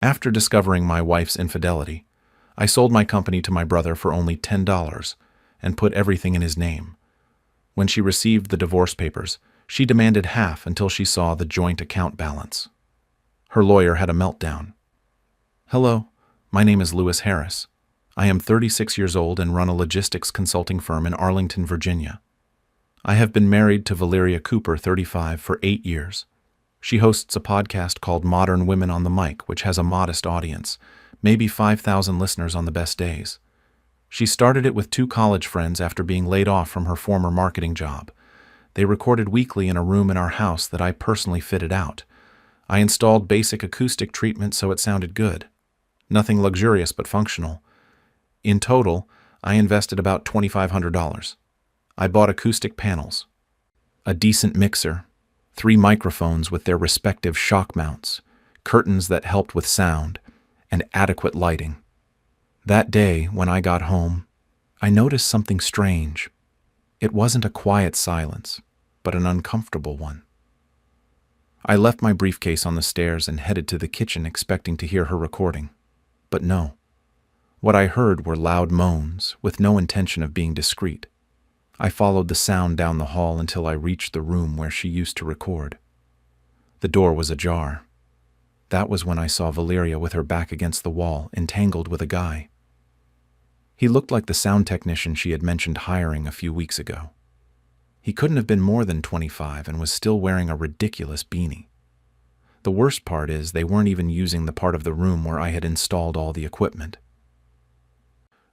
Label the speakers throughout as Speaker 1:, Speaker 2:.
Speaker 1: After discovering my wife's infidelity, I sold my company to my brother for only $10 and put everything in his name. When she received the divorce papers, she demanded half until she saw the joint account balance. Her lawyer had a meltdown. "Hello, my name is Lewis Harris. I am 36 years old and run a logistics consulting firm in Arlington, Virginia. I have been married to Valeria Cooper, 35, for 8 years. She hosts a podcast called Modern Women on the Mic, which has a modest audience, maybe 5,000 listeners on the best days. She started it with 2 college friends after being laid off from her former marketing job. They recorded weekly in a room in our house that I personally fitted out. I installed basic acoustic treatment so it sounded good. Nothing luxurious but functional. In total, I invested about $2,500. I bought acoustic panels, a decent mixer, 3 microphones with their respective shock mounts, curtains that helped with sound, and adequate lighting. That day, when I got home, I noticed something strange. It wasn't a quiet silence, but an uncomfortable one. I left my briefcase on the stairs and headed to the kitchen expecting to hear her recording. But no. What I heard were loud moans, with no intention of being discreet. I followed the sound down the hall until I reached the room where she used to record. The door was ajar. That was when I saw Valeria with her back against the wall, entangled with a guy. He looked like the sound technician she had mentioned hiring a few weeks ago. He couldn't have been more than 25 and was still wearing a ridiculous beanie. The worst part is they weren't even using the part of the room where I had installed all the equipment.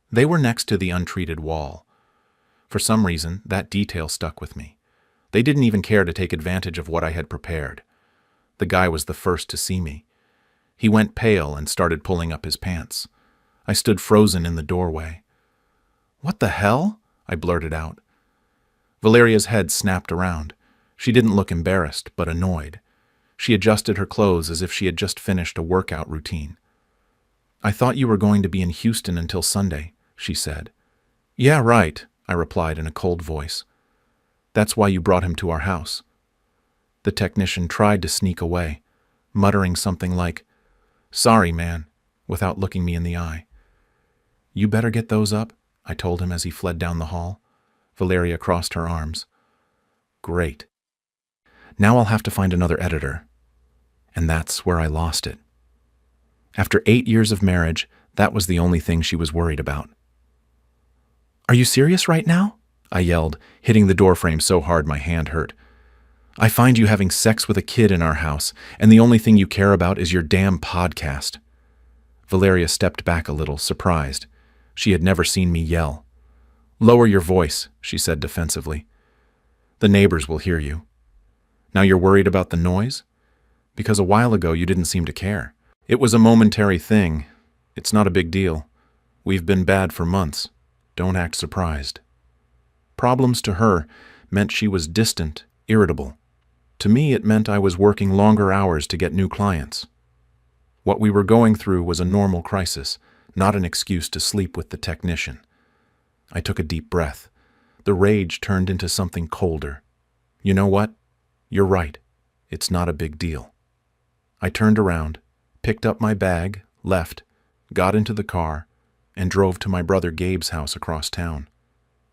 Speaker 1: They were next to the untreated wall. For some reason, that detail stuck with me. They didn't even care to take advantage of what I had prepared. The guy was the first to see me. He went pale and started pulling up his pants. I stood frozen in the doorway. "What the hell?" I blurted out. Valeria's head snapped around. She didn't look embarrassed, but annoyed. She adjusted her clothes as if she had just finished a workout routine. "I thought you were going to be in Houston until Sunday," she said. "Yeah, right," I replied in a cold voice. "That's why you brought him to our house." The technician tried to sneak away, muttering something like, "Sorry, man," without looking me in the eye. "You better get those up," I told him as he fled down the hall. Valeria crossed her arms. "Great. Now I'll have to find another editor." And that's where I lost it. After 8 years of marriage, that was the only thing she was worried about. "Are you serious right now?" I yelled, hitting the doorframe so hard my hand hurt. "I find you having sex with a kid in our house, and the only thing you care about is your damn podcast." Valeria stepped back a little, surprised. She had never seen me yell. "Lower your voice," she said defensively. "The neighbors will hear you. Now you're worried about the noise? Because a while ago you didn't seem to care. It was a momentary thing. It's not a big deal. We've been bad for months. Don't act surprised." Problems to her meant she was distant, irritable. To me, it meant I was working longer hours to get new clients. What we were going through was a normal crisis, not an excuse to sleep with the technician. I took a deep breath. The rage turned into something colder. "You know what? You're right. It's not a big deal." I turned around, picked up my bag, left, got into the car, and drove to my brother Gabe's house across town.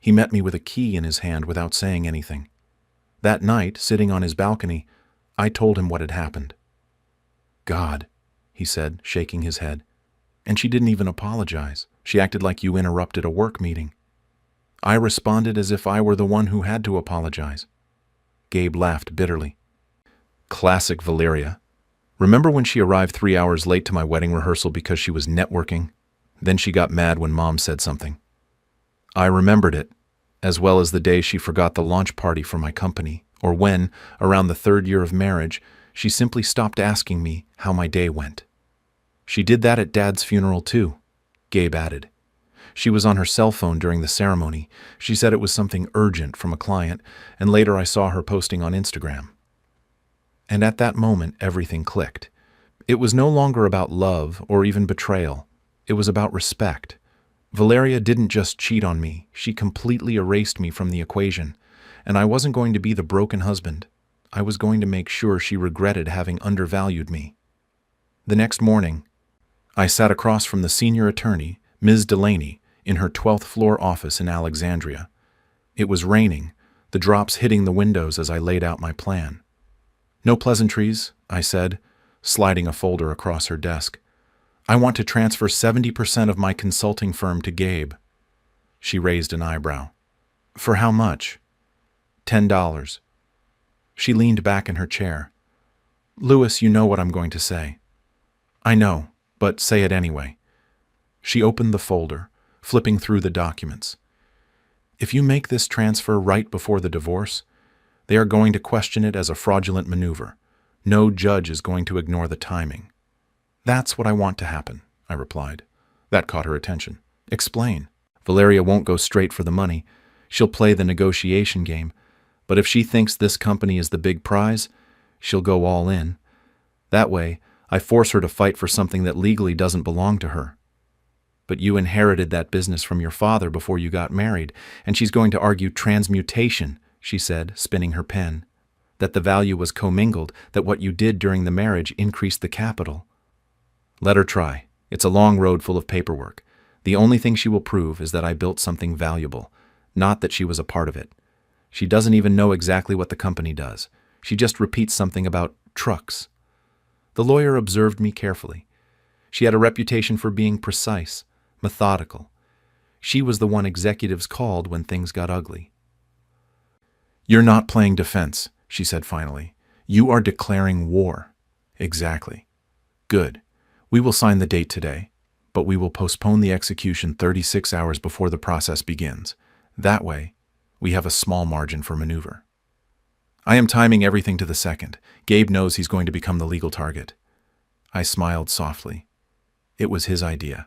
Speaker 1: He met me with a key in his hand without saying anything. That night, sitting on his balcony, I told him what had happened. "God," he said, shaking his head. "And she didn't even apologize. She acted like you interrupted a work meeting." I responded as if I were the one who had to apologize. Gabe laughed bitterly. "Classic Valeria. Remember when she arrived 3 hours late to my wedding rehearsal because she was networking? Then she got mad when Mom said something." I remembered it, as well as the day she forgot the launch party for my company, or when, around the 3rd year of marriage, she simply stopped asking me how my day went. "She did that at Dad's funeral too," Gabe added. "She was on her cell phone during the ceremony. She said it was something urgent from a client, and later I saw her posting on Instagram." And at that moment, everything clicked. It was no longer about love or even betrayal. It was about respect. Valeria didn't just cheat on me, she completely erased me from the equation, and I wasn't going to be the broken husband. I was going to make sure she regretted having undervalued me. The next morning, I sat across from the senior attorney, Ms. Delaney, in her 12th floor office in Alexandria. It was raining, the drops hitting the windows as I laid out my plan. "No pleasantries," I said, sliding a folder across her desk. "I want to transfer 70% of my consulting firm to Gabe." She raised an eyebrow. "For how much?" $10. She leaned back in her chair. "Louis, you know what I'm going to say." "I know, but say it anyway." She opened the folder, flipping through the documents. "If you make this transfer right before the divorce, they are going to question it as a fraudulent maneuver. No judge is going to ignore the timing." "That's what I want to happen," I replied. That caught her attention. "Explain." "Valeria won't go straight for the money. She'll play the negotiation game. But if she thinks this company is the big prize, she'll go all in. That way, I force her to fight for something that legally doesn't belong to her." "But you inherited that business from your father before you got married, and she's going to argue transmutation," she said, spinning her pen. "That the value was commingled, that what you did during the marriage increased the capital." "Let her try. It's a long road full of paperwork. The only thing she will prove is that I built something valuable, not that she was a part of it. She doesn't even know exactly what the company does. She just repeats something about trucks." The lawyer observed me carefully. She had a reputation for being precise, methodical. She was the one executives called when things got ugly. "You're not playing defense," she said finally. "You are declaring war." "Exactly." "Good. We will sign the date today, but we will postpone the execution 36 hours before the process begins. That way, we have a small margin for maneuver." I am timing everything to the second. Gabe knows he's going to become the legal target. I smiled softly. It was his idea.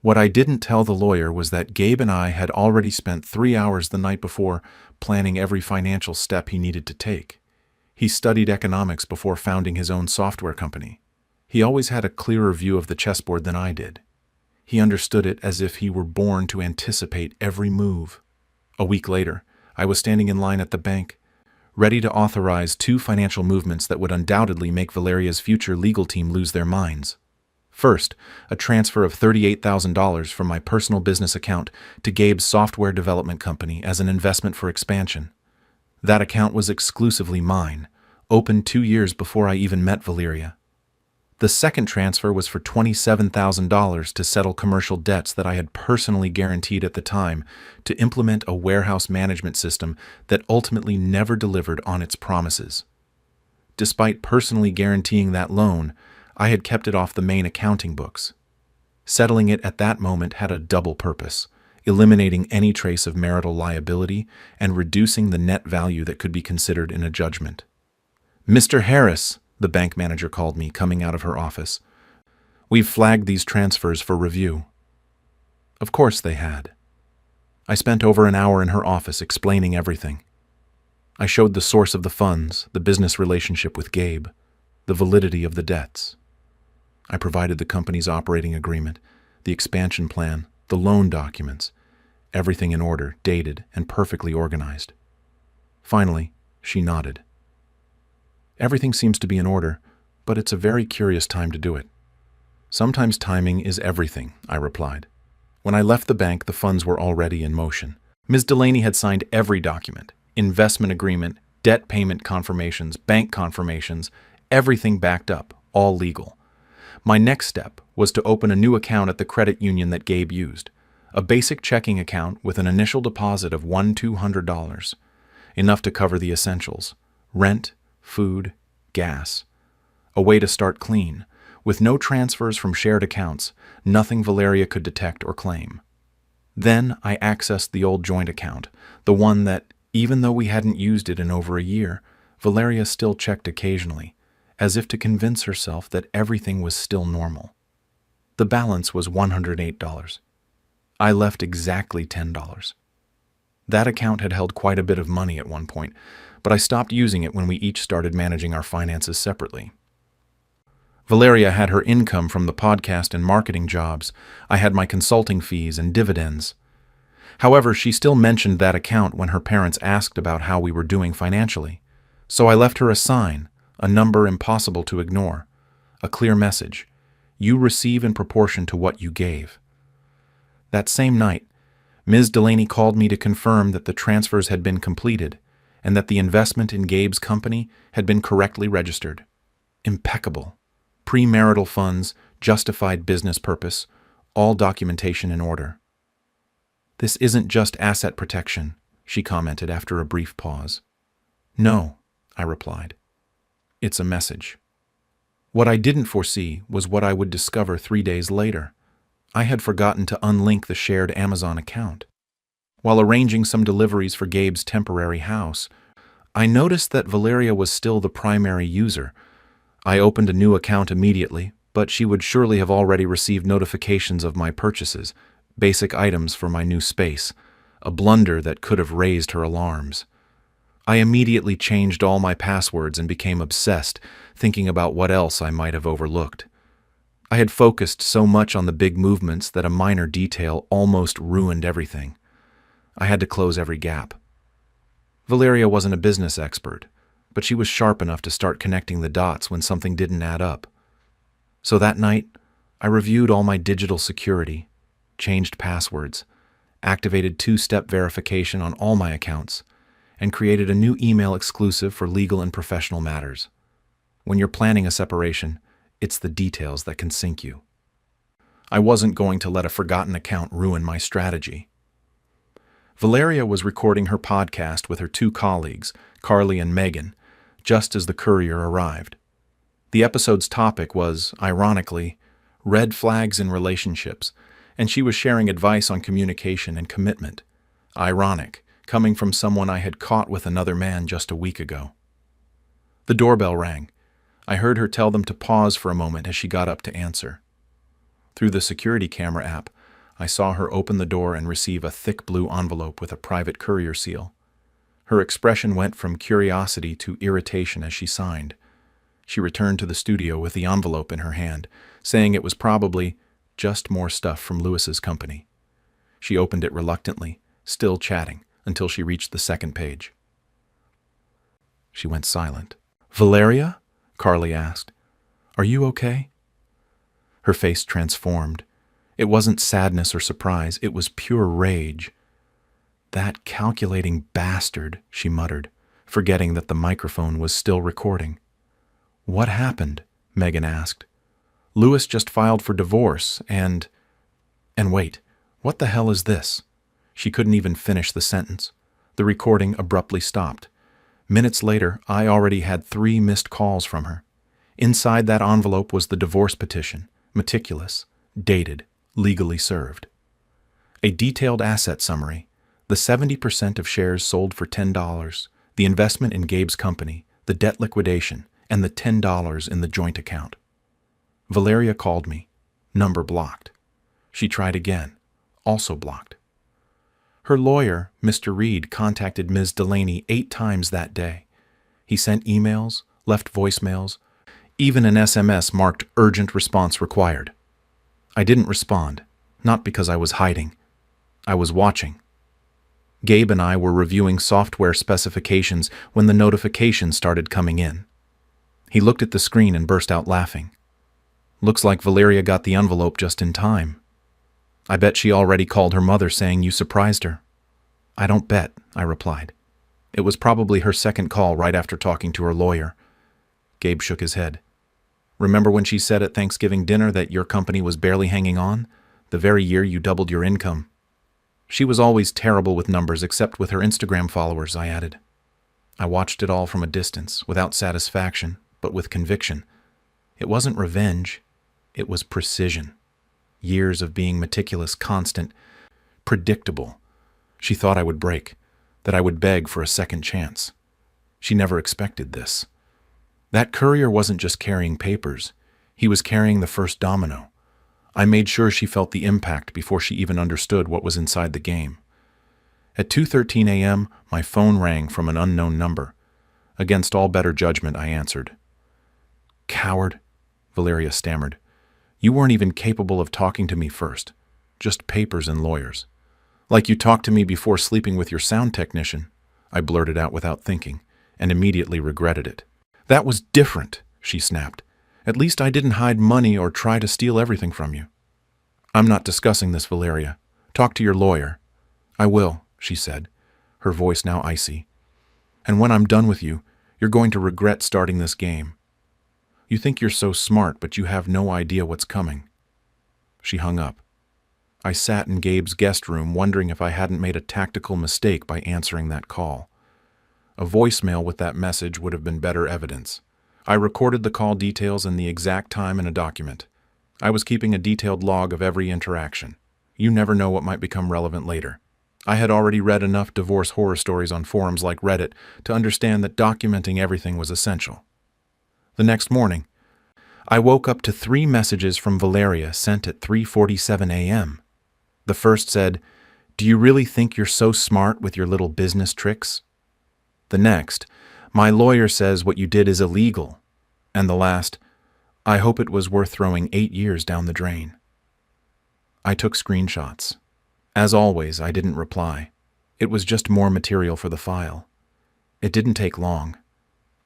Speaker 1: What I didn't tell the lawyer was that Gabe and I had already spent 3 hours the night before planning every financial step he needed to take. He studied economics before founding his own software company. He always had a clearer view of the chessboard than I did. He understood it as if he were born to anticipate every move. A week later, I was standing in line at the bank, ready to authorize 2 financial movements that would undoubtedly make Valeria's future legal team lose their minds. First, a transfer of $38,000 from my personal business account to Gabe's software development company as an investment for expansion. That account was exclusively mine, opened 2 years before I even met Valeria. The second transfer was for $27,000 to settle commercial debts that I had personally guaranteed at the time to implement a warehouse management system that ultimately never delivered on its promises. Despite personally guaranteeing that loan, I had kept it off the main accounting books. Settling it at that moment had a double purpose, eliminating any trace of marital liability and reducing the net value that could be considered in a judgment. "Mr. Harris," the bank manager called me, coming out of her office. "We've flagged these transfers for review." Of course they had. I spent over an hour in her office explaining everything. I showed the source of the funds, the business relationship with Gabe, the validity of the debts. I provided the company's operating agreement, the expansion plan, the loan documents, everything in order, dated, and perfectly organized. Finally, she nodded. "Everything seems to be in order, but it's a very curious time to do it." "Sometimes timing is everything," I replied. When I left the bank, the funds were already in motion. Ms. Delaney had signed every document: investment agreement, debt payment confirmations, bank confirmations, everything backed up, all legal. My next step was to open a new account at the credit union that Gabe used, a basic checking account with an initial deposit of $200, enough to cover the essentials: rent, food, gas. A way to start clean, with no transfers from shared accounts, nothing Valeria could detect or claim. Then I accessed the old joint account, the one that, even though we hadn't used it in over a year, Valeria still checked occasionally, as if to convince herself that everything was still normal. The balance was $108. I left exactly $10. That account had held quite a bit of money at one point, but I stopped using it when we each started managing our finances separately. Valeria had her income from the podcast and marketing jobs. I had my consulting fees and dividends. However, she still mentioned that account when her parents asked about how we were doing financially. So I left her a sign, a number impossible to ignore, a clear message: You receive in proportion to what you gave. That same night, Ms. Delaney called me to confirm that the transfers had been completed and that the investment in Gabe's company had been correctly registered. Impeccable. Premarital funds, justified business purpose, all documentation in order. "This isn't just asset protection," she commented after a brief pause. "No," I replied. "It's a message." What I didn't foresee was what I would discover 3 days later. I had forgotten to unlink the shared Amazon account. While arranging some deliveries for Gabe's temporary house, I noticed that Valeria was still the primary user. I opened a new account immediately, but she would surely have already received notifications of my purchases, basic items for my new space, a blunder that could have raised her alarms. I immediately changed all my passwords and became obsessed, thinking about what else I might have overlooked. I had focused so much on the big movements that a minor detail almost ruined everything. I had to close every gap. Valeria wasn't a business expert, but she was sharp enough to start connecting the dots when something didn't add up. So that night, I reviewed all my digital security, changed passwords, activated two-step verification on all my accounts, and created a new email exclusive for legal and professional matters. When you're planning a separation, it's the details that can sink you. I wasn't going to let a forgotten account ruin my strategy. Valeria was recording her podcast with her 2 colleagues, Carly and Megan, just as the courier arrived. The episode's topic was, ironically, red flags in relationships, and she was sharing advice on communication and commitment. Ironic, coming from someone I had caught with another man just a week ago. The doorbell rang. I heard her tell them to pause for a moment as she got up to answer. Through the security camera app, I saw her open the door and receive a thick blue envelope with a private courier seal. Her expression went from curiosity to irritation as she signed. She returned to the studio with the envelope in her hand, saying it was probably just more stuff from Lewis's company. She opened it reluctantly, still chatting, until she reached the second page. She went silent. "Valeria?" Carly asked. "Are you okay?" Her face transformed. It wasn't sadness or surprise, it was pure rage. "That calculating bastard," she muttered, forgetting that the microphone was still recording. "What happened?" Megan asked. "Lewis just filed for divorce and wait, what the hell is this?" She couldn't even finish the sentence. The recording abruptly stopped. Minutes later, I already had 3 missed calls from her. Inside that envelope was the divorce petition, meticulous, dated, legally served. A detailed asset summary, the 70% of shares sold for $10, the investment in Gabe's company, the debt liquidation, and the $10 in the joint account. Valeria called me. Number blocked. She tried again. Also blocked. Her lawyer, Mr. Reed, contacted Ms. Delaney 8 times that day. He sent emails, left voicemails, even an SMS marked urgent response required. I didn't respond, not because I was hiding. I was watching. Gabe and I were reviewing software specifications when the notification started coming in. He looked at the screen and burst out laughing. "Looks like Valeria got the envelope just in time. I bet she already called her mother saying you surprised her." "I don't bet," I replied. "It was probably her second call right after talking to her lawyer." Gabe shook his head. "Remember when she said at Thanksgiving dinner that your company was barely hanging on? The very year you doubled your income." "She was always terrible with numbers except with her Instagram followers," I added. I watched it all from a distance, without satisfaction, but with conviction. It wasn't revenge. It was precision. Years of being meticulous, constant, predictable. She thought I would break, that I would beg for a second chance. She never expected this. That courier wasn't just carrying papers. He was carrying the first domino. I made sure she felt the impact before she even understood what was inside the game. At 2:13 a.m., my phone rang from an unknown number. Against all better judgment, I answered. "Coward," Valeria stammered. "You weren't even capable of talking to me first. Just papers and lawyers. Like you talked to me before sleeping with your sound technician," I blurted out without thinking, and immediately regretted it. "That was different," she snapped. At least I didn't hide money or try to steal everything from you. I'm not discussing this, Valeria. Talk to your lawyer. I will, she said, her voice now icy. And when I'm done with you, you're going to regret starting this game. You think you're so smart, but you have no idea what's coming. She hung up. I sat in Gabe's guest room wondering if I hadn't made a tactical mistake by answering that call. A voicemail with that message would have been better evidence. I recorded the call details and the exact time in a document. I was keeping a detailed log of every interaction. You never know what might become relevant later. I had already read enough divorce horror stories on forums like Reddit to understand that documenting everything was essential. The next morning, I woke up to 3 messages from Valeria sent at 3:47 a.m. The first said, "Do you really think you're so smart with your little business tricks?" The next, "My lawyer says what you did is illegal." And the last, "I hope it was worth throwing 8 years down the drain." I took screenshots. As always, I didn't reply. It was just more material for the file. It didn't take long.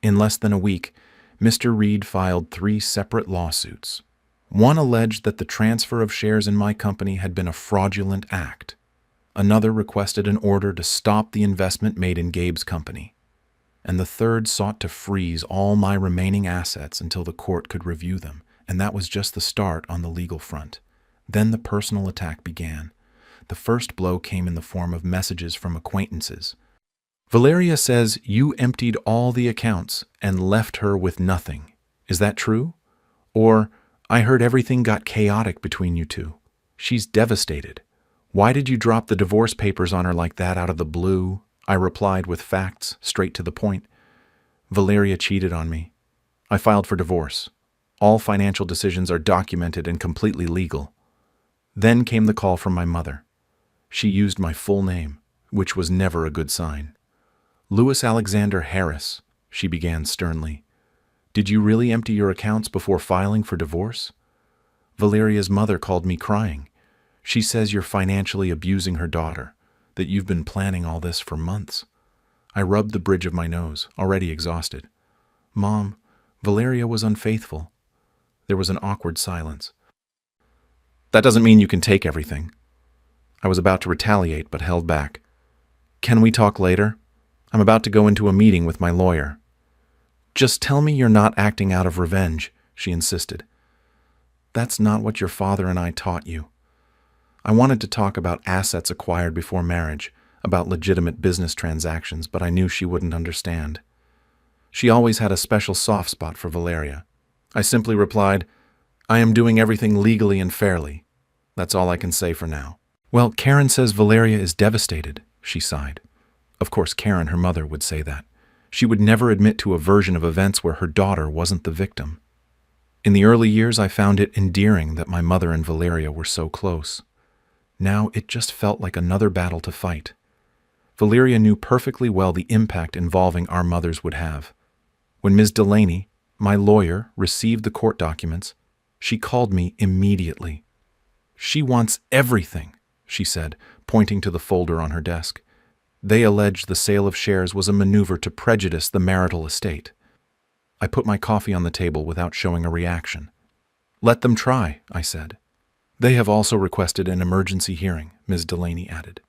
Speaker 1: In less than a week, Mr. Reed filed 3 separate lawsuits. One alleged that the transfer of shares in my company had been a fraudulent act. Another requested an order to stop the investment made in Gabe's company. And the third sought to freeze all my remaining assets until the court could review them, and that was just the start on the legal front. Then the personal attack began. The first blow came in the form of messages from acquaintances. Valeria says you emptied all the accounts and left her with nothing. Is that true? Or, I heard everything got chaotic between you two. She's devastated. Why did you drop the divorce papers on her like that out of the blue? I replied with facts, straight to the point. Valeria cheated on me. I filed for divorce. All financial decisions are documented and completely legal. Then came the call from my mother. She used my full name, which was never a good sign. "Louis Alexander Harris," she began sternly. "Did you really empty your accounts before filing for divorce?" Valeria's mother called me crying. She says you're financially abusing her daughter, that you've been planning all this for months. I rubbed the bridge of my nose, already exhausted. "Mom, Valeria was unfaithful." There was an awkward silence. "That doesn't mean you can take everything." I was about to retaliate, but held back. "Can we talk later? I'm about to go into a meeting with my lawyer." "Just tell me you're not acting out of revenge," she insisted. "That's not what your father and I taught you." I wanted to talk about assets acquired before marriage, about legitimate business transactions, but I knew she wouldn't understand. She always had a special soft spot for Valeria. I simply replied, "I am doing everything legally and fairly. That's all I can say for now." "Well, Karen says Valeria is devastated," she sighed. Of course, Karen, her mother, would say that. She would never admit to a version of events where her daughter wasn't the victim. In the early years, I found it endearing that my mother and Valeria were so close. Now it just felt like another battle to fight. Valeria knew perfectly well the impact involving our mothers would have. When Ms. Delaney, my lawyer, received the court documents, she called me immediately. "She wants everything," she said, pointing to the folder on her desk. They alleged the sale of shares was a maneuver to prejudice the marital estate. I put my coffee on the table without showing a reaction. "Let them try," I said. "They have also requested an emergency hearing," Ms. Delaney added.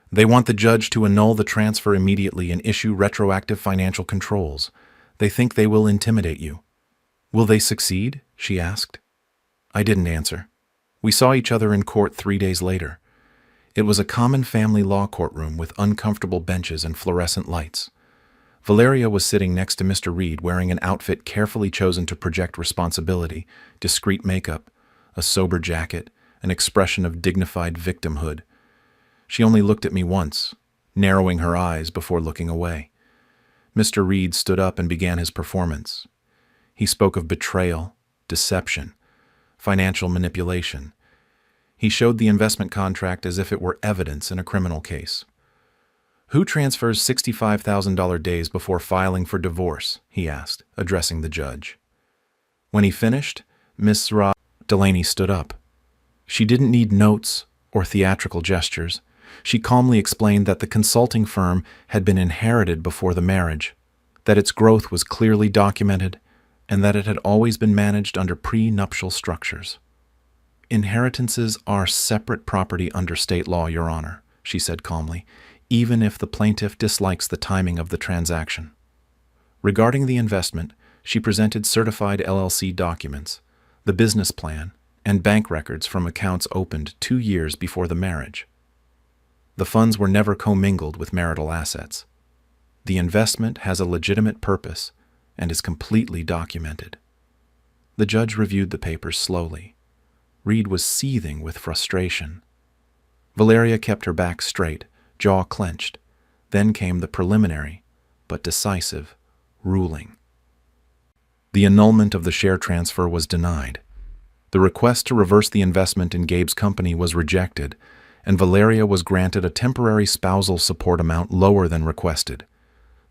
Speaker 1: "They want the judge to annul the transfer immediately and issue retroactive financial controls. They think they will intimidate you." "Will they succeed?" she asked. I didn't answer. We saw each other in court 3 days later. It was a common family law courtroom with uncomfortable benches and fluorescent lights. Valeria was sitting next to Mr. Reed wearing an outfit carefully chosen to project responsibility, discreet makeup, a sober jacket, an expression of dignified victimhood. She only looked at me once, narrowing her eyes before looking away. Mr. Reed stood up and began his performance. He spoke of betrayal, deception, financial manipulation. He showed the investment contract as if it were evidence in a criminal case. "Who transfers $65,000 days before filing for divorce?" he asked, addressing the judge. When he finished, Miss Delaney stood up. She didn't need notes or theatrical gestures. She calmly explained that the consulting firm had been inherited before the marriage, that its growth was clearly documented, and that it had always been managed under prenuptial structures. "Inheritances are separate property under state law, Your Honor," she said calmly, "even if the plaintiff dislikes the timing of the transaction." Regarding the investment, she presented certified LLC documents, the business plan, and bank records from accounts opened 2 years before the marriage. The funds were never commingled with marital assets. The investment has a legitimate purpose and is completely documented. The judge reviewed the papers slowly. Reed was seething with frustration. Valeria kept her back straight, jaw clenched. Then came the preliminary, but decisive, ruling. The annulment of the share transfer was denied. The request to reverse the investment in Gabe's company was rejected, and Valeria was granted a temporary spousal support amount lower than requested.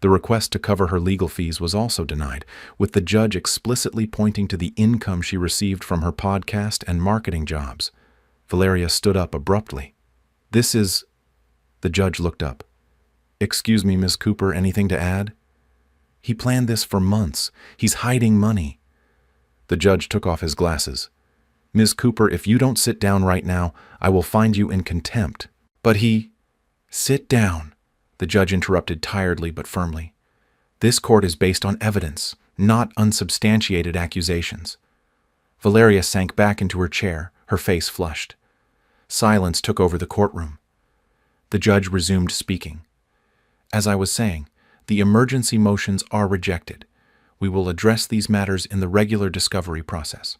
Speaker 1: The request to cover her legal fees was also denied, with the judge explicitly pointing to the income she received from her podcast and marketing jobs. Valeria stood up abruptly. "This is—" The judge looked up. "Excuse me, Miss Cooper, anything to add?" "He planned this for months. He's hiding money." The judge took off his glasses. "Ms. Cooper, if you don't sit down right now, I will find you in contempt." "But he—" "Sit down," the judge interrupted tiredly but firmly. "This court is based on evidence, not unsubstantiated accusations." Valeria sank back into her chair, her face flushed. Silence took over the courtroom. The judge resumed speaking. "As I was saying, the emergency motions are rejected. We will address these matters in the regular discovery process."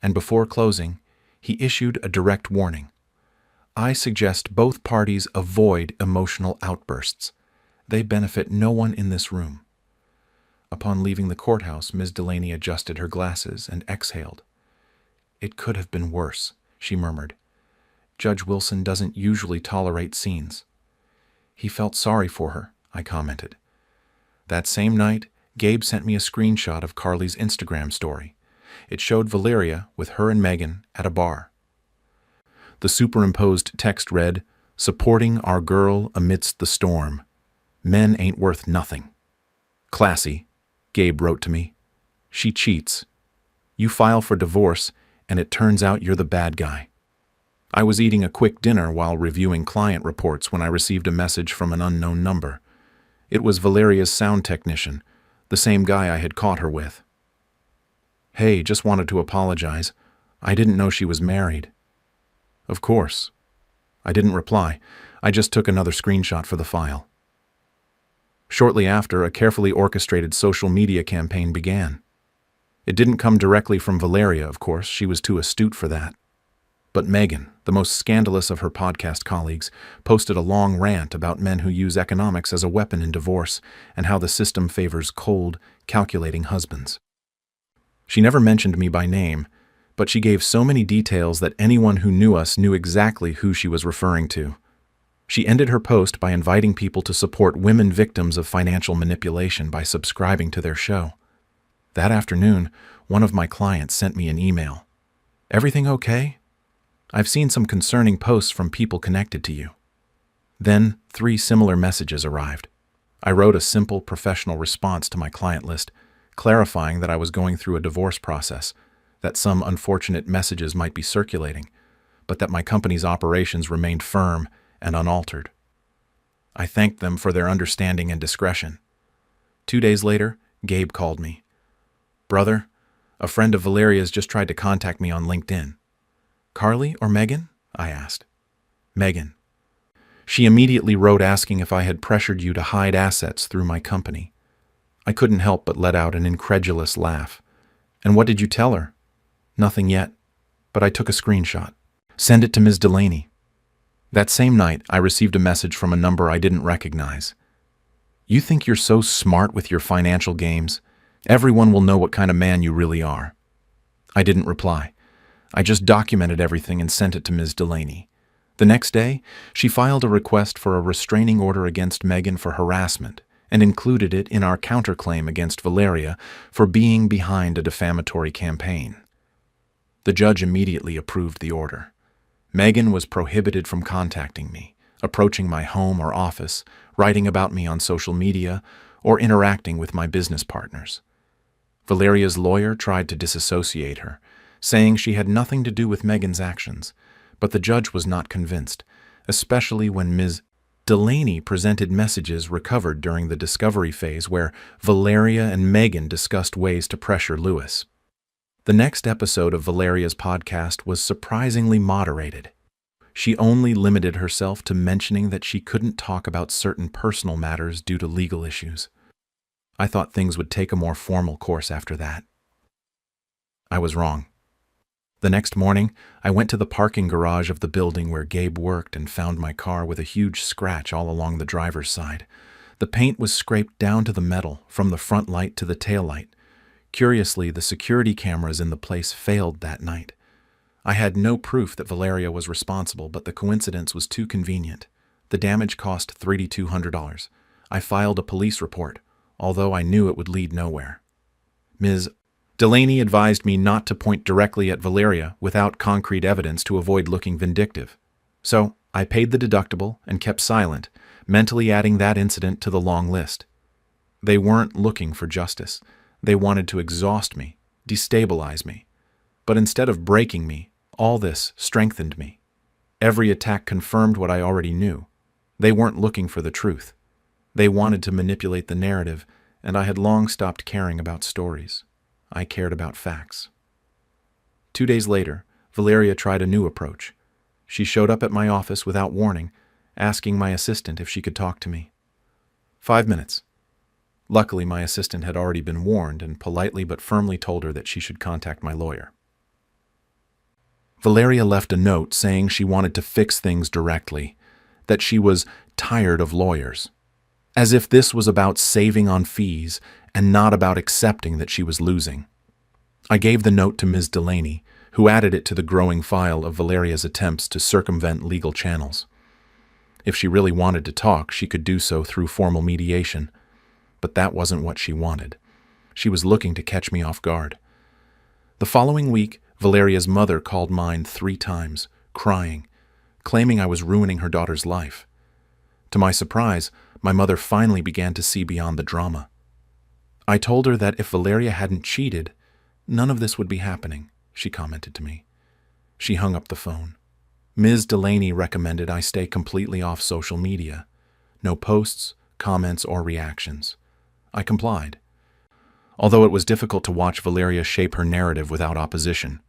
Speaker 1: And before closing, he issued a direct warning. "I suggest both parties avoid emotional outbursts. They benefit no one in this room." Upon leaving the courthouse, Ms. Delaney adjusted her glasses and exhaled. "It could have been worse," she murmured. "Judge Wilson doesn't usually tolerate scenes." "He felt sorry for her," I commented. That same night, Gabe sent me a screenshot of Carly's Instagram story. It showed Valeria with her and Megan at a bar. The superimposed text read, "Supporting our girl amidst the storm. Men ain't worth nothing." "Classy," Gabe wrote to me. "She cheats. You file for divorce, and it turns out you're the bad guy." I was eating a quick dinner while reviewing client reports when I received a message from an unknown number. It was Valeria's sound technician, the same guy I had caught her with. "Hey, just wanted to apologize. I didn't know she was married." "Of course." I didn't reply. I just took another screenshot for the file. Shortly after, a carefully orchestrated social media campaign began. It didn't come directly from Valeria, of course. She was too astute for that. But Megan, the most scandalous of her podcast colleagues, posted a long rant about men who use economics as a weapon in divorce and how the system favors cold, calculating husbands. She never mentioned me by name, but she gave so many details that anyone who knew us knew exactly who she was referring to. She ended her post by inviting people to support women victims of financial manipulation by subscribing to their show. That afternoon, one of my clients sent me an email. "Everything okay? I've seen some concerning posts from people connected to you." Then 3 similar messages arrived. I wrote a simple professional response to my client list, clarifying that I was going through a divorce process, that some unfortunate messages might be circulating, but that my company's operations remained firm and unaltered. I thanked them for their understanding and discretion. 2 days later, Gabe called me. "Brother, a friend of Valeria's just tried to contact me on LinkedIn." "Carly or Megan?" I asked. "Megan. She immediately wrote asking if I had pressured you to hide assets through my company." I couldn't help but let out an incredulous laugh. "And what did you tell her?" "Nothing yet, but I took a screenshot. Send it to Ms. Delaney." That same night, I received a message from a number I didn't recognize. "You think you're so smart with your financial games? Everyone will know what kind of man you really are." I didn't reply. I just documented everything and sent it to Ms. Delaney. The next day, she filed a request for a restraining order against Megan for harassment and included it in our counterclaim against Valeria for being behind a defamatory campaign. The judge immediately approved the order. Megan was prohibited from contacting me, approaching my home or office, writing about me on social media, or interacting with my business partners. Valeria's lawyer tried to disassociate her, saying she had nothing to do with Megan's actions, but the judge was not convinced, especially when Ms. Delaney presented messages recovered during the discovery phase where Valeria and Megan discussed ways to pressure Lewis. The next episode of Valeria's podcast was surprisingly moderated. She only limited herself to mentioning that she couldn't talk about certain personal matters due to legal issues. I thought things would take a more formal course after that. I was wrong. The next morning, I went to the parking garage of the building where Gabe worked and found my car with a huge scratch all along the driver's side. The paint was scraped down to the metal, from the front light to the tail light. Curiously, the security cameras in the place failed that night. I had no proof that Valeria was responsible, but the coincidence was too convenient. The damage cost $3,200. I filed a police report, although I knew it would lead nowhere. Ms. Delaney advised me not to point directly at Valeria without concrete evidence to avoid looking vindictive. So I paid the deductible and kept silent, mentally adding that incident to the long list. They weren't looking for justice. They wanted to exhaust me, destabilize me. But instead of breaking me, all this strengthened me. Every attack confirmed what I already knew. They weren't looking for the truth. They wanted to manipulate the narrative, and I had long stopped caring about stories. I cared about facts. 2 days later, Valeria tried a new approach. She showed up at my office without warning, asking my assistant if she could talk to me. 5 minutes. Luckily, my assistant had already been warned and politely but firmly told her that she should contact my lawyer. Valeria left a note saying she wanted to fix things directly, that she was tired of lawyers, as if this was about saving on fees and not about accepting that she was losing. I gave the note to Ms. Delaney, who added it to the growing file of Valeria's attempts to circumvent legal channels. If she really wanted to talk, she could do so through formal mediation, but that wasn't what she wanted. She was looking to catch me off guard. The following week, Valeria's mother called mine 3 times, crying, claiming I was ruining her daughter's life. To my surprise, my mother finally began to see beyond the drama. I told her that if Valeria hadn't cheated, none of this would be happening, she commented to me. She hung up the phone. Ms. Delaney recommended I stay completely off social media. No posts, comments, or reactions. I complied. Although it was difficult to watch Valeria shape her narrative without opposition.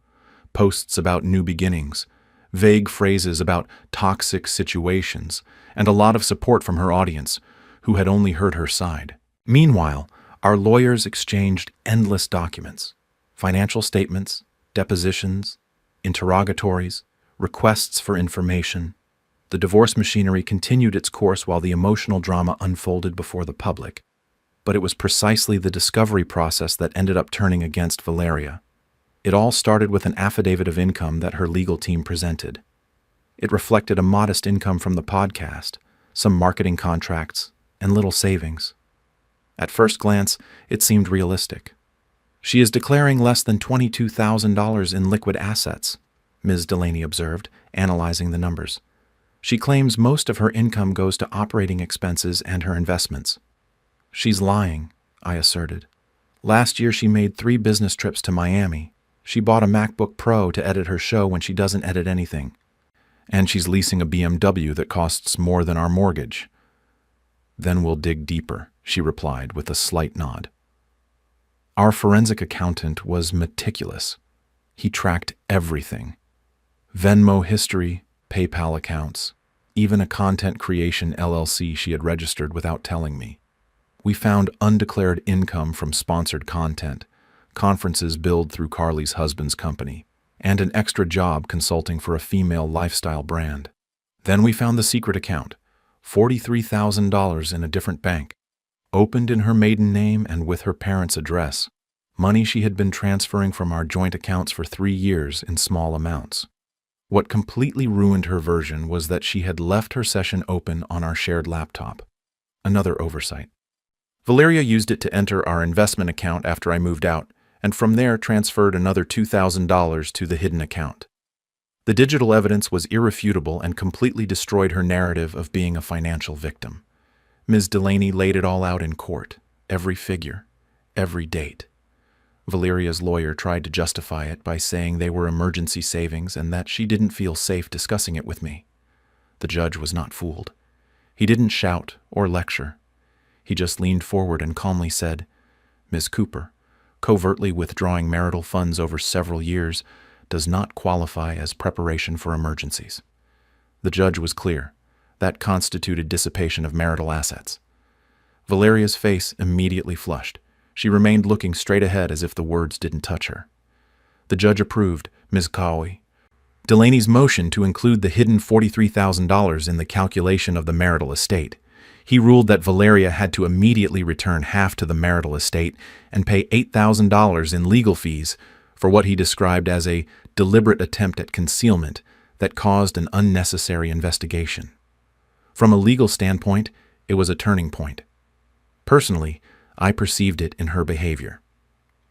Speaker 1: Posts about new beginnings, vague phrases about toxic situations, and a lot of support from her audience, who had only heard her side. Meanwhile, our lawyers exchanged endless documents, financial statements, depositions, interrogatories, requests for information. The divorce machinery continued its course while the emotional drama unfolded before the public. But it was precisely the discovery process that ended up turning against Valeria. It all started with an affidavit of income that her legal team presented. It reflected a modest income from the podcast, some marketing contracts, and little savings. At first glance, it seemed realistic. She is declaring less than $22,000 in liquid assets, Ms. Delaney observed, analyzing the numbers. She claims most of her income goes to operating expenses and her investments. She's lying, I asserted. Last year she made 3 business trips to Miami. She bought a MacBook Pro to edit her show when she doesn't edit anything. And she's leasing a BMW that costs more than our mortgage. Then we'll dig deeper, she replied with a slight nod. Our forensic accountant was meticulous. He tracked everything. Venmo history, PayPal accounts, even a content creation LLC she had registered without telling me. We found undeclared income from sponsored content, conferences billed through Carly's husband's company, and an extra job consulting for a female lifestyle brand. Then we found the secret account, $43,000 in a different bank, opened in her maiden name and with her parents' address, money she had been transferring from our joint accounts for 3 years in small amounts. What completely ruined her version was that she had left her session open on our shared laptop. Another oversight. Valeria used it to enter our investment account after I moved out, and from there transferred another $2,000 to the hidden account. The digital evidence was irrefutable and completely destroyed her narrative of being a financial victim. Ms. Delaney laid it all out in court, every figure, every date. Valeria's lawyer tried to justify it by saying they were emergency savings and that she didn't feel safe discussing it with me. The judge was not fooled. He didn't shout or lecture. He just leaned forward and calmly said, "Ms. Cooper, covertly withdrawing marital funds over several years does not qualify as preparation for emergencies." The judge was clear. That constituted dissipation of marital assets. Valeria's face immediately flushed. She remained looking straight ahead as if the words didn't touch her. The judge approved Ms. Cowie Delaney's motion to include the hidden $43,000 in the calculation of the marital estate. He ruled that Valeria had to immediately return half to the marital estate and pay $8,000 in legal fees for what he described as a deliberate attempt at concealment that caused an unnecessary investigation. From a legal standpoint, it was a turning point. Personally, I perceived it in her behavior.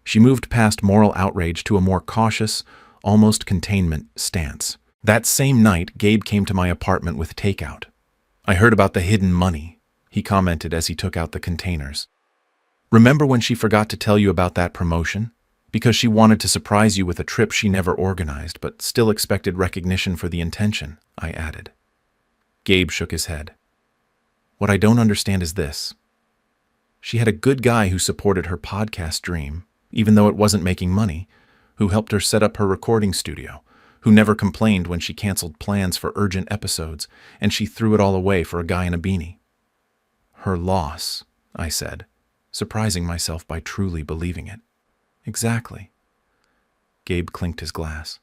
Speaker 1: She moved past moral outrage to a more cautious, almost containment stance. That same night, Gabe came to my apartment with takeout. "I heard about the hidden money," he commented as he took out the containers. "Remember when she forgot to tell you about that promotion? Because she wanted to surprise you with a trip she never organized, but still expected recognition for the intention," I added. Gabe shook his head. "What I don't understand is this. She had a good guy who supported her podcast dream, even though it wasn't making money, who helped her set up her recording studio, who never complained when she canceled plans for urgent episodes, and she threw it all away for a guy in a beanie." "Her loss," I said, surprising myself by truly believing it. "Exactly." Gabe clinked his glass.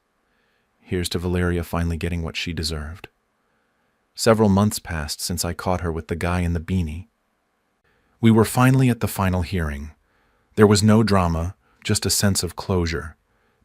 Speaker 1: "Here's to Valeria finally getting what she deserved." Several months passed since I caught her with the guy in the beanie. We were finally at the final hearing. There was no drama, just a sense of closure.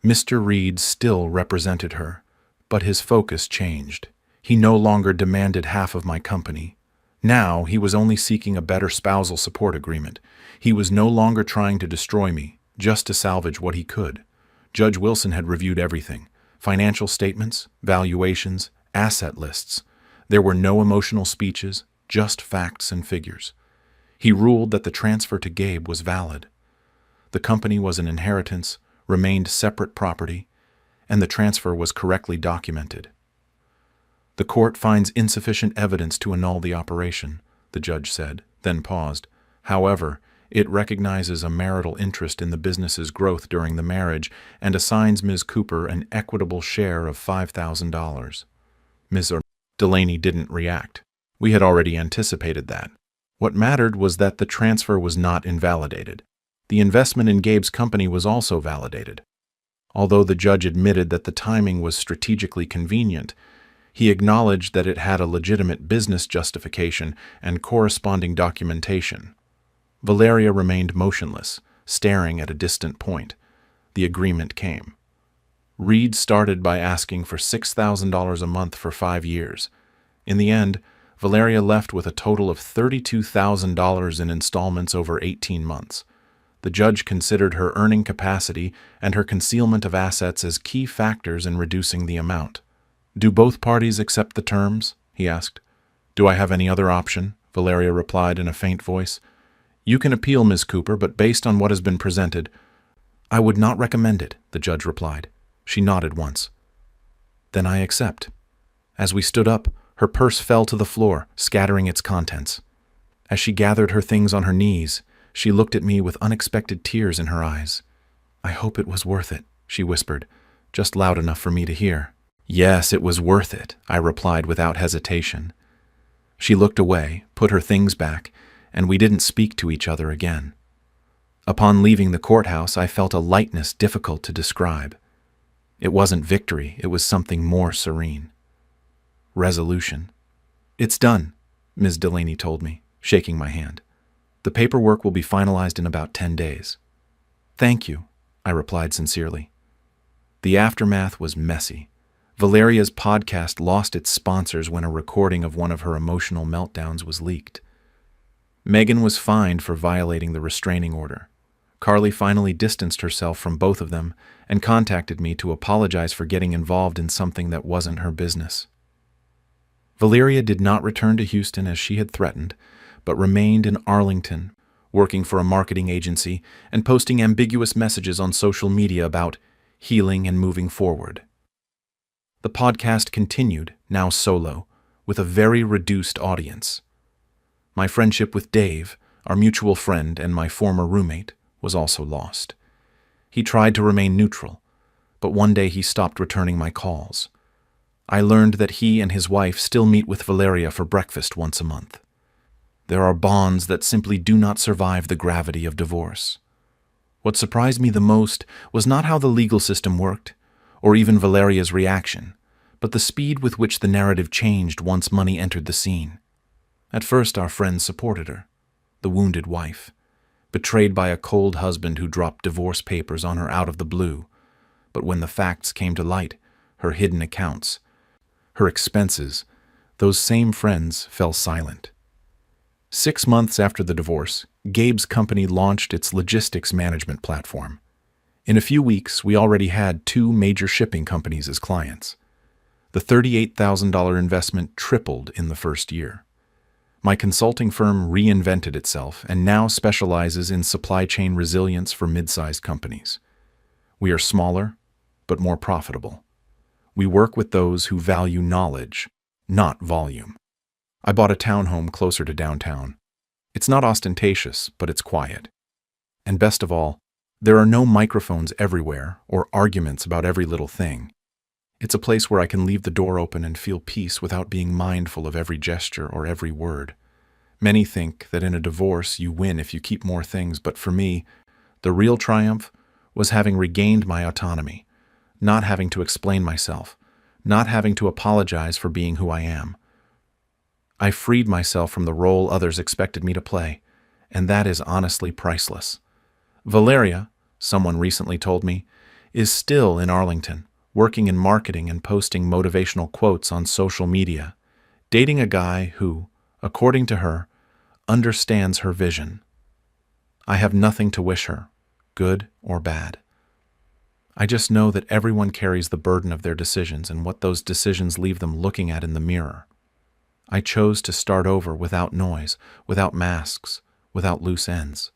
Speaker 1: Mr. Reed still represented her, but his focus changed. He no longer demanded half of my company. Now he was only seeking a better spousal support agreement. He was no longer trying to destroy me, just to salvage what he could. Judge Wilson had reviewed everything: financial statements, valuations, asset lists. There were no emotional speeches, just facts and figures. He ruled that the transfer to Gabe was valid. The company was an inheritance, remained separate property, and the transfer was correctly documented. "The court finds insufficient evidence to annul the operation," the judge said, then paused. "However, it recognizes a marital interest in the business's growth during the marriage and assigns Ms. Cooper an equitable share of $5,000. Ms. Delaney didn't react. We had already anticipated that. What mattered was that the transfer was not invalidated. The investment in Gabe's company was also validated. Although the judge admitted that the timing was strategically convenient, he acknowledged that it had a legitimate business justification and corresponding documentation. Valeria remained motionless, staring at a distant point. The agreement came. Reed started by asking for $6,000 a month for 5 years. In the end, Valeria left with a total of $32,000 in installments over 18 months. The judge considered her earning capacity and her concealment of assets as key factors in reducing the amount. "Do both parties accept the terms?" he asked. "Do I have any other option?" Valeria replied in a faint voice. "You can appeal, Ms. Cooper, but based on what has been presented—" "I would not recommend it," the judge replied. She nodded once. "Then I accept." As we stood up, her purse fell to the floor, scattering its contents. As she gathered her things on her knees, she looked at me with unexpected tears in her eyes. "I hope it was worth it," she whispered, just loud enough for me to hear. "Yes, it was worth it," I replied without hesitation. She looked away, put her things back, and we didn't speak to each other again. Upon leaving the courthouse, I felt a lightness difficult to describe. It wasn't victory, it was something more serene. Resolution. "It's done," Ms. Delaney told me, shaking my hand. "The paperwork will be finalized in about 10 days. "Thank you," I replied sincerely. The aftermath was messy. Valeria's podcast lost its sponsors when a recording of one of her emotional meltdowns was leaked. Megan was fined for violating the restraining order. Carly finally distanced herself from both of them and contacted me to apologize for getting involved in something that wasn't her business. Valeria did not return to Houston as she had threatened, but remained in Arlington, working for a marketing agency and posting ambiguous messages on social media about healing and moving forward. The podcast continued, now solo, with a very reduced audience. My friendship with Dave, our mutual friend and my former roommate, was also lost. He tried to remain neutral, but one day he stopped returning my calls. I learned that he and his wife still meet with Valeria for breakfast once a month. There are bonds that simply do not survive the gravity of divorce. What surprised me the most was not how the legal system worked, or even Valeria's reaction, but the speed with which the narrative changed once money entered the scene. At first, our friends supported her, the wounded wife, betrayed by a cold husband who dropped divorce papers on her out of the blue. But when the facts came to light, her hidden accounts, her expenses, those same friends fell silent. 6 months after the divorce, Gabe's company launched its logistics management platform. In a few weeks, we already had 2 major shipping companies as clients. The $38,000 investment tripled in the first year. My consulting firm reinvented itself and now specializes in supply chain resilience for mid-sized companies. We are smaller, but more profitable. We work with those who value knowledge, not volume. I bought a townhome closer to downtown. It's not ostentatious, but it's quiet. And best of all, there are no microphones everywhere or arguments about every little thing. It's a place where I can leave the door open and feel peace without being mindful of every gesture or every word. Many think that in a divorce you win if you keep more things, but for me, the real triumph was having regained my autonomy, not having to explain myself, not having to apologize for being who I am. I freed myself from the role others expected me to play, and that is honestly priceless. Valeria, someone recently told me, is still in Arlington, working in marketing and posting motivational quotes on social media, dating a guy who, according to her, understands her vision. I have nothing to wish her, good or bad. I just know that everyone carries the burden of their decisions and what those decisions leave them looking at in the mirror. I chose to start over without noise, without masks, without loose ends.